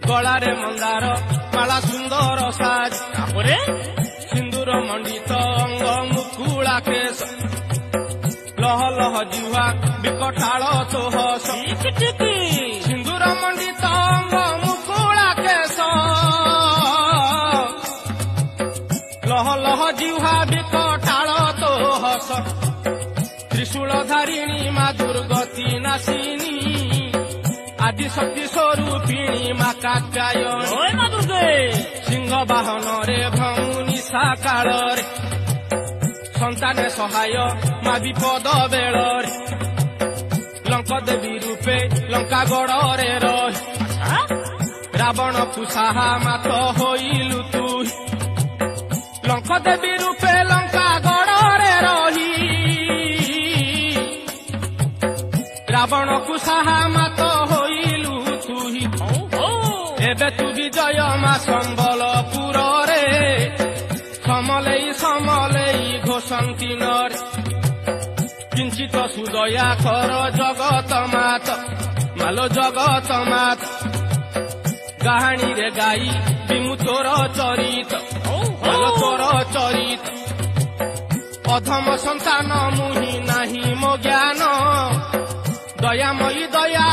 गलारे मंदार माला सुंदर साज सिंदूर मंडित अंग मुकुला केश लह लह जिह्वा विकटाल तोहस सिंदूर मंडित अंग मुकुला केश लह लह जिह्वा विकटाल तोहस त्रिशूल धारिणी मा दुर्गति नाशिनी आदि शक्ति स्वरूपिणी मा कात्यायनी सिंह बाहन रे भौनी साकाल रे संताने सहाय मा विपद बेल लंक देवी रूपे लंका गड़ रे रही रावण कुशाहा मात होइलु तु लंक देवी रूपे लंका गड़ रे रही रावण कुशाहा मात होइलु तुही एबे तु विजय मा संबलपुर रे समलेई समलेई घोषंती नरे किंचित सुदया कर जगत मात मालो जगत मात कहानी रे गाई बिमु तोर चरित मालो तोर चरित अधम संतान मुहि नाही मो ज्ञान दयामयी दया